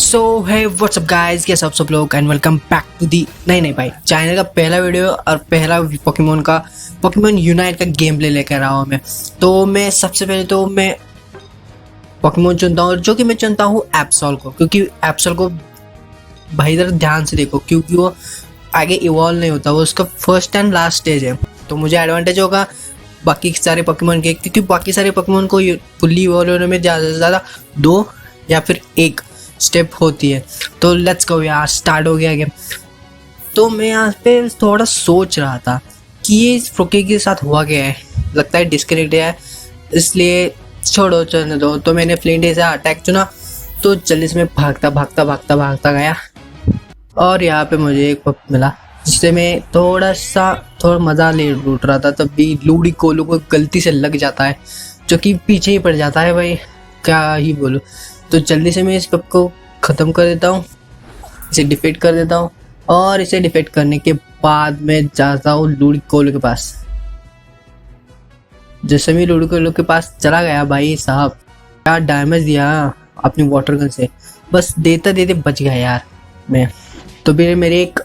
सो है WhatsApp guys, कैसे आप सब लोग and welcome back to the नहीं भाई चैनल का पहला वीडियो और पहला पोकेमोन यूनाइट का गेम प्ले लेकर आया हूँ मैं। तो मैं सबसे पहले तो मैं पोकेमोन चुनता हूँ, जो कि मैं चुनता हूँ एप्सोल को, क्योंकि एप्सोल को भाई इधर ध्यान से देखो, क्योंकि वो आगे इवॉल्व नहीं होता, वो उसका फर्स्ट एंड लास्ट स्टेज है। तो मुझे एडवांटेज होगा बाकी सारे पोकेमोन के, क्योंकि बाकी सारे पोकेमोन को फुल्ली इवॉल्व होने में ज़्यादा से ज़्यादा 2 या फिर 1 स्टेप होती है। तो लेट्स गो यार, स्टार्ट हो गया गेम। तो मैं यहाँ पे थोड़ा सोच रहा था कि ये इस फ्रोकी के साथ हुआ क्या है, लगता है डिस्कनेक्ट है, इसलिए छोड़ो चलने दो। तो मैंने फ्लिंट से अटैक चुना, तो जल्दी से मैं भागता गया और यहाँ पे मुझे एक पप मिला, जिससे मैं थोड़ा मज़ा ले लूट रहा था। तब भी लूडी कोलू को गलती से लग जाता है, जो कि पीछे ही पड़ जाता है भाई, क्या ही बोलूँ। तो जल्दी से मैं इस पप को ख़त्म कर देता हूँ, इसे डिफीट कर देता हूँ, और इसे डिफीट करने के बाद मैं जाता हूँ लूडी कोलू के पास। जैसे मैं लूडी कोलू के पास चला गया, भाई साहब क्या डैमेज दिया अपनी वाटर गन से, बस देते बच गया यार मैं। तो फिर मेरे एक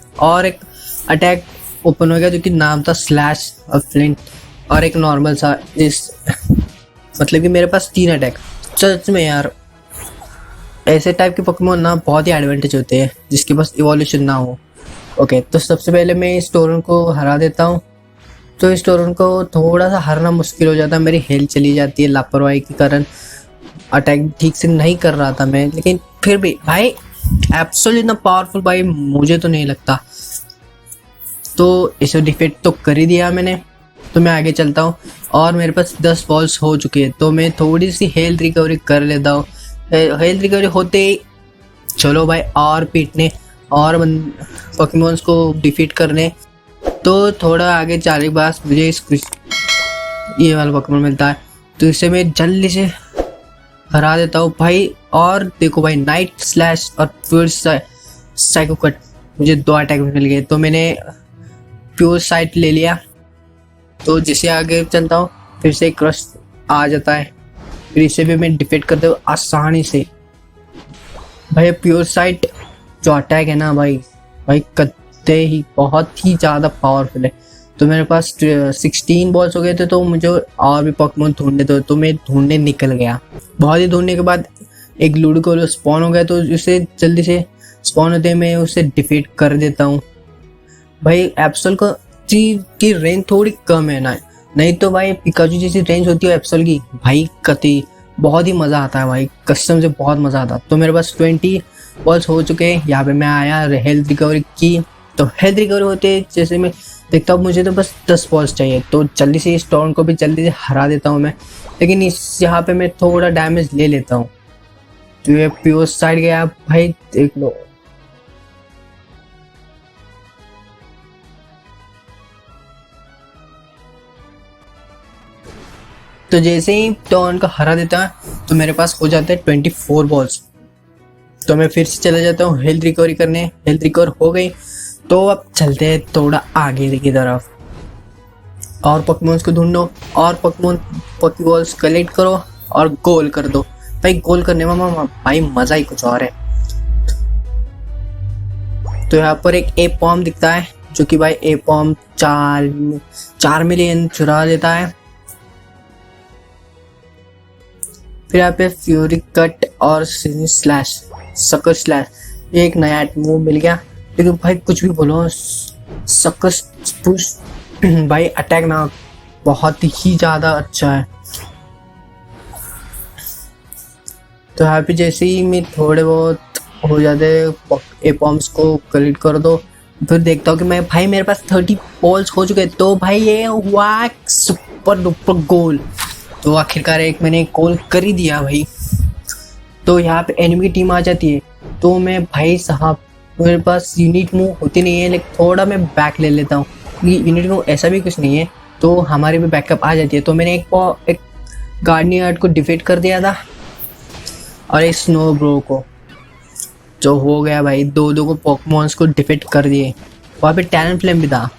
अटैक ओपन हो गया, जो कि नाम था स्लैश और फ्लिंट, और एक नॉर्मल सा मतलब कि मेरे पास 3 अटैक। सच में यार ऐसे टाइप के पोकेमोन ना बहुत ही एडवांटेज होते हैं, जिसके पास इवोल्यूशन ना हो। ओके, तो सबसे पहले मैं इस टोरन को हरा देता हूँ। तो इस टोरन को थोड़ा सा हरना मुश्किल हो जाता है, मेरी हेल्थ चली जाती है लापरवाही के कारण, अटैक ठीक से नहीं कर रहा था मैं, लेकिन फिर भी भाई एप्सोल इतना पावरफुल भाई मुझे तो नहीं लगता। तो इसे डिफीट तो कर ही दिया मैंने। तो मैं आगे चलता हूँ और मेरे पास 10 बॉल्स हो चुकी है, तो मैं थोड़ी सी हेल्थ रिकवरी कर लेता हूँ। हेल्थ रिकवरी होते ही चलो भाई और पीटने और पोकेमोन्स को डिफीट करने। तो थोड़ा आगे जाने के बाद मुझे ये वाला पोकेमोन मिलता है, तो इसे मैं जल्दी से हरा देता हूँ भाई। और देखो भाई, नाइट स्लैश और प्योर साइको कट, मुझे 2 अटैक मिल गए। तो मैंने प्योर साइट ले लिया, तो जिसे आगे चलता हूँ फिर से क्रश आ जाता है, फिर इसे भी मैं डिफीट करते हुए आसानी से। भाई प्योर साइट जो अटैक है ना भाई कत्ते ही बहुत ही ज़्यादा पावरफुल है। तो मेरे पास 16 बॉल्स हो गए थे, तो मुझे और भी पोकेमोन ढूंढने थे, तो मैं ढूंढने निकल गया। बहुत ही ढूंढने के बाद एक लूडोकोलो स्पॉन हो गया, तो उसे जल्दी से स्पॉन होते मैं उसे डिफीट कर देता हूँ। भाई एप्सोल की रेंज थोड़ी कम है ना, नहीं तो भाई पिकाचू जैसी रेंज होती है एप्सोल की, भाई कति बहुत ही मज़ा आता है भाई, कसम से बहुत मज़ा आता। तो मेरे पास 20 बॉल्स हो चुके हैं। यहाँ पे मैं आया हेल्थ रिकवरी की, तो हेल्थ रिकवरी होते जैसे मैं देखता हूँ मुझे तो बस 10 बॉल्स चाहिए, तो जल्दी से इस टॉर्न को भी जल्दी से हरा देता हूँ मैं। लेकिन यहाँ पे मैं थोड़ा डैमेज ले लेता हूँ। तो ये प्योर साइड गया भाई, देख लो। तो जैसे ही टर्न का हरा देता है, तो मेरे पास हो जाते हैं 24 बॉल्स। तो मैं फिर से चला जाता हूँ हेल्थ रिकवरी करने। हेल्थ रिकवर हो गई, तो अब चलते हैं थोड़ा आगे की तरफ, और पोकेमोन्स को ढूंढो और पोकेबॉल्स कलेक्ट करो और गोल कर दो। भाई गोल करने में भाई मज़ा ही कुछ और है। तो यहाँ पर एक एपॉम दिखता है, जो कि भाई एपॉम 4 मिलियन चुरा लेता है। फिर यहाँ पे फ्यूरी कट और स्लैश सकर स्लैश, ये एक नया मूव मिल गया। लेकिन भाई कुछ भी बोलो, सकर पुश भाई अटैक ना बहुत ही ज़्यादा अच्छा है। तो यहाँ पे जैसे ही मैं थोड़े बहुत हो जाते एपॉम्स को कलेक्ट कर दो, फिर देखता हूँ कि मैं भाई मेरे पास 30 बॉल्स हो चुके हैं। तो भाई ये हुआ सुपर डुपर गोल। तो आखिरकार एक मैंने गोल कर ही दिया भाई। तो यहाँ पे एनिमी की टीम आ जाती है, तो मैं भाई साहब मेरे पास यूनिट मूव होती नहीं है, लेकिन थोड़ा मैं बैक ले लेता हूँ, क्योंकि यूनिट मूव ऐसा भी कुछ नहीं है, तो हमारी भी बैकअप आ जाती है। तो मैंने एक गार्डनियर को डिफीट कर दिया था, और एक स्नो ब्रो को, जो हो गया भाई 2 को पोकेमॉन्स को डिफीट कर दिए। वहाँ पे टैलेंट फ्लेम भी था,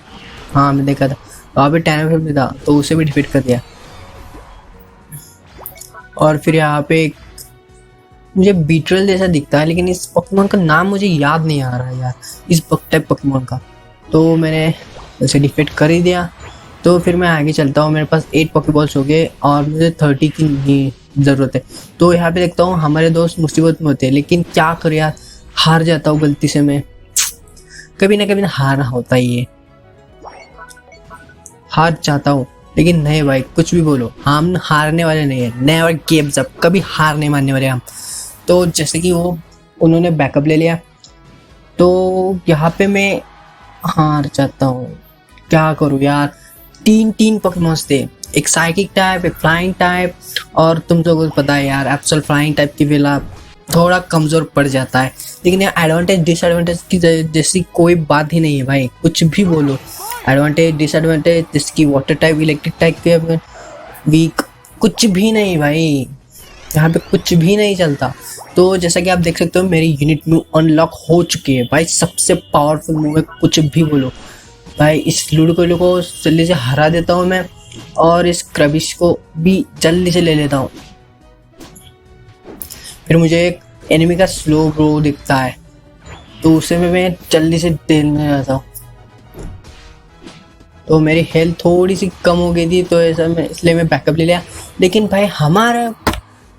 हाँ मैं देखा था वहाँ पे टैलेंट फ्लेम भी था, तो उसे भी डिफीट कर दिया। और फिर यहाँ पे मुझे बीट्रल जैसा दिखता है, लेकिन इस पोकेमोन का नाम मुझे याद नहीं आ रहा है यार, इस बग टाइप पोकेमोन का। तो मैंने उसे डिफीट कर ही दिया। तो फिर मैं आगे चलता हूँ, मेरे पास 8 पॉकेबॉल्स हो गए और मुझे 30 की नहीं ज़रूरत है। तो यहाँ पे देखता हूँ हमारे दोस्त मुसीबत में होते हैं, लेकिन क्या करूँ यार, हार जाता हूँ गलती से मैं। कभी ना कभी हारना होता ही है, हार जाता हूँ। लेकिन नहीं भाई, कुछ भी बोलो, हम हारने वाले नहीं है। नेवर गिव्स अप, कभी हार नहीं मानने वाले हम। तो जैसे कि वो उन्होंने बैकअप ले लिया, तो यहाँ पे मैं हार जाता हूँ। क्या करूँ यार, 3 पोकेमॉन्स थे, एक साइकिक टाइप, एक फ्लाइंग टाइप, और तुम लोगों को पता है यार, एब्सोल्यूट फ्लाइंग टाइप की वेला थोड़ा कमज़ोर पड़ जाता है। लेकिन यार एडवांटेज डिसएडवांटेज की जैसी कोई बात ही नहीं है भाई, कुछ भी बोलो, एडवांटेज डिसएडवांटेज जिसकी वाटर टाइप इलेक्ट्रिक टाइप के वीक, कुछ भी नहीं भाई, यहाँ पे कुछ भी नहीं चलता। तो जैसा कि आप देख सकते हो मेरी यूनिट मूव अनलॉक हो चुकी है भाई, सबसे पावरफुल मूव है, कुछ भी बोलो भाई। इस लूडोकोलो को जल्दी से हरा देता हूँ मैं, और इस क्रबिश को भी जल्दी से ले लेता हूँ। फिर मुझे एक एनिमी का स्लो ग्रो दिखता है, तो उसे मैं जल्दी से देने जाता हूँ। तो मेरी हेल्थ थोड़ी सी कम हो गई थी, तो ऐसा मैं इसलिए मैं बैकअप ले लिया। लेकिन भाई हमारा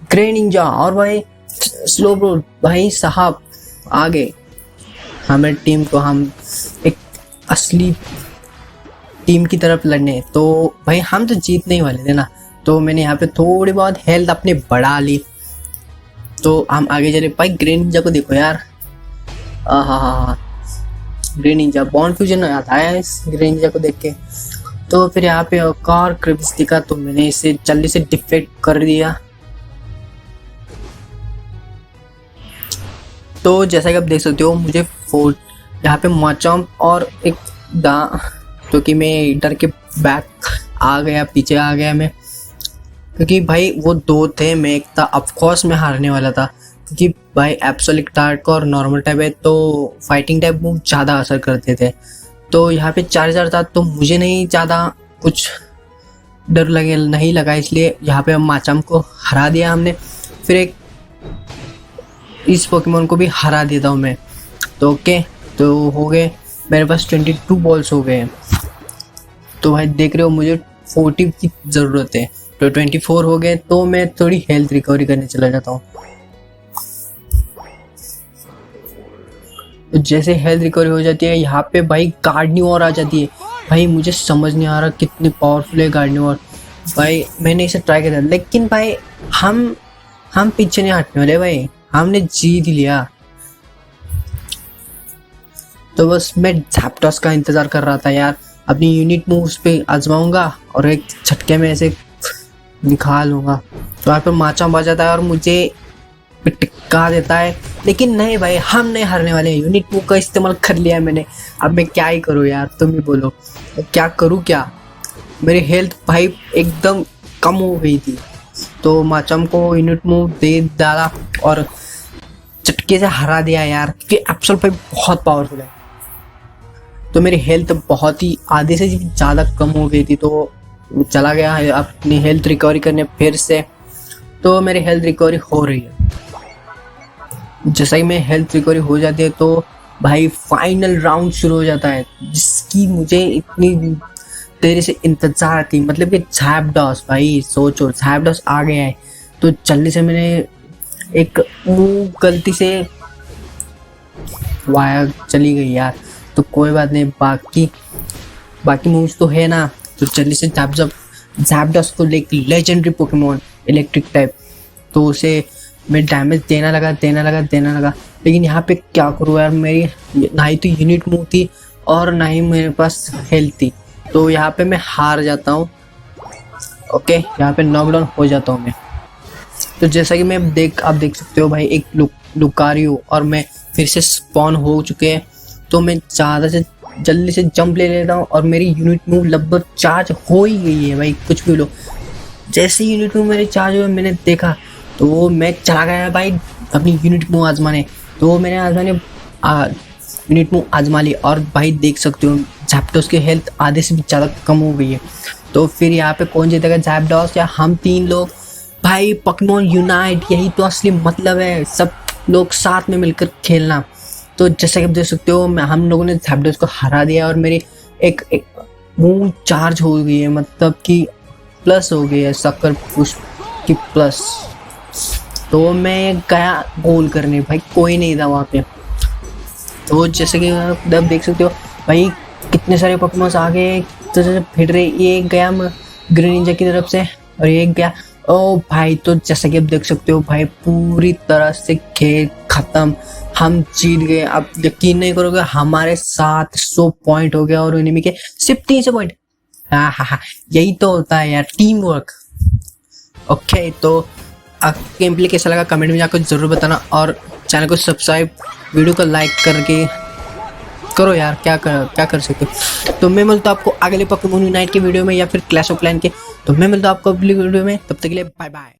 ग्रे निंजा और भाई स्लो ब्रो भाई साहब आ गए हमारी टीम को, हम एक असली टीम की तरफ लड़ने। तो भाई हम तो जीतने ही वाले थे ना, तो मैंने यहाँ पे थोड़ी बहुत हेल्थ अपनी बढ़ा ली। तो हम आगे चले। भाई ग्रे निंजा को देखो यार, हाँ, ग्रे निंजा बॉन्ड फ्यूजन आता है इस ग्रे निंजा को देख के। तो फिर यहाँ पे कार क्रिप्स दिखा, तो मैंने इसे जल्दी से डिफेक्ट कर दिया। तो जैसा कि आप देख सकते हो मुझे यहाँ पे माचॉम्प और एक तो कि मैं डर के बैक आ गया, पीछे आ गया मैं, क्योंकि भाई वो 2 थे, मैं एक था। ऑफकोर्स मैं हारने वाला था, क्योंकि भाई एब्सोल्यूट टाइप और नॉर्मल टाइप है, तो फाइटिंग टाइप मूव ज़्यादा असर करते थे। तो यहाँ पे 4000 था, तो मुझे नहीं ज़्यादा कुछ डर नहीं लगा, इसलिए यहाँ पे माचॉम्प को हरा दिया हमने। फिर एक इस पोकेमोन को भी हरा देता हूँ मैं। तो ओके, तो हो गए मेरे पास 22 बॉल्स हो गए। तो भाई देख रहे हो मुझे 40 की ज़रूरत है, तो 24 हो गए। तो मैं थोड़ी हेल्थ रिकवरी करने चला जाता हूँ। तो जैसे हेल्थ रिकवरी हो जाती है, यहाँ पे भाई गार्डनिवोर आ जाती है। भाई मुझे समझ नहीं आ रहा कितनी पावरफुल है गार्डनिवोर। भाई मैंने इसे ट्राई किया, लेकिन भाई हम पीछे नहीं हटने वाले भाई, हमने जीत लिया। तो बस मैं ज़ैप्डॉस का इंतज़ार कर रहा था यार, अपनी यूनिट मूव्स पे आजमाऊंगा और एक झटके में ऐसे निकाल लूँगा। तो यहाँ पे माचॉम्प आ जाता है और मुझे टिक्का देता है, लेकिन नहीं भाई, हम नहीं हारने वाले हैं। यूनिट मूव का इस्तेमाल कर लिया मैंने, अब मैं क्या ही करूँ यार, तुम ही बोलो क्या करूँ क्या। मेरी हेल्थ भाई एकदम कम हो गई थी, तो माचॉम्प को यूनिट मूव दे डाला और चटके से हरा दिया यार, क्योंकि एब्सोल्यूट भाई बहुत पावरफुल है। तो मेरी हेल्थ बहुत ही आधे से ज़्यादा कम हो गई थी, तो चला गया है अपनी हेल्थ रिकवरी करने फिर से। तो मेरी हेल्थ रिकवरी हो रही है। जैसा ही मैं हेल्थ रिकवरी हो जाती है, तो भाई फाइनल राउंड शुरू हो जाता है, जिसकी मुझे इतनी देर से इंतज़ार थी। मतलब कि ज़ैप्डॉस, भाई सोचो ज़ैप्डॉस आ गया है। तो जल्दी से मैंने एक मूव गलती से वायर चली गई यार, तो कोई बात नहीं, बाकी मूव्स तो है ना। तो जल्दी से ज़ैप्डॉस को लेकर लेजेंडरी पोकेमोन इलेक्ट्रिक टाइप, तो उसे मैं डैमेज देना लगा। लेकिन यहाँ पे क्या करूँ यार, मेरी ना ही तो यूनिट मूव थी और ना ही मेरे पास हेल्थ थी, तो यहाँ पे मैं हार जाता हूँ। ओके, यहाँ पे नॉकडाउन हो जाता हूँ मैं। तो जैसा कि आप देख सकते हो भाई, एक लुकारियो और मैं फिर से स्पॉन हो चुके हैं। तो मैं ज़्यादा से जल्दी से जंप ले लेता हूँ और मेरी यूनिट मूव लगभग चार्ज हो ही गई है भाई, कुछ भी लो। जैसे यूनिट मूव मेरे चार्ज हुए, मैंने देखा तो मैं चला गया भाई अपनी यूनिट मूव आजमाने। तो मैंने यूनिट मूव आजमा ली और भाई देख सकते हो ज़ैप्डॉस की हेल्थ आधे से भी ज़्यादा कम हो गई है। तो फिर यहाँ पे कौन जीतेगा, ज़ैप्डॉस या हम 3 लोग। भाई पोकेमॉन यूनाइट, यही तो असली मतलब है, सब लोग साथ में मिलकर खेलना। तो जैसा कि आप देख सकते हो हम लोगों ने ज़ैप्डोस को हरा दिया और मेरी एक मूव चार्ज हो गई है, मतलब कि प्लस हो गई है शक्कर पुश की प्लस। तो मैं गया गोल करने, भाई कोई नहीं था वहाँ पे। तो जैसे कि आप देख सकते हो भाई कितने सारे पोकेमॉन्स आ गए, तो फिर रहे, ये गया ग्रीन निंजा की तरफ से और ये गया। ओ भाई तो जैसा कि आप देख सकते हो भाई पूरी तरह से खेल खत्म, हम जीत गए। अब यकीन नहीं करोगे हमारे 700 पॉइंट हो गया और एनिमी के सिर्फ 300 पॉइंट। हाँ हाँ हाँ, यही तो होता है यार, टीम वर्क। ओके तो गेम प्ले कैसा लगा कमेंट में जाकर जरूर बताना और चैनल को सब्सक्राइब, वीडियो को लाइक करके करो यार, क्या कर सकते हो। तो मैं मिलता हूँ आपको अगले पोकेमॉन यूनाइट के वीडियो में या फिर क्लैश ऑफ क्लैन के। तो मैं मिलता हूँ आपको अगली वीडियो में, तब तक के लिए बाय बाय।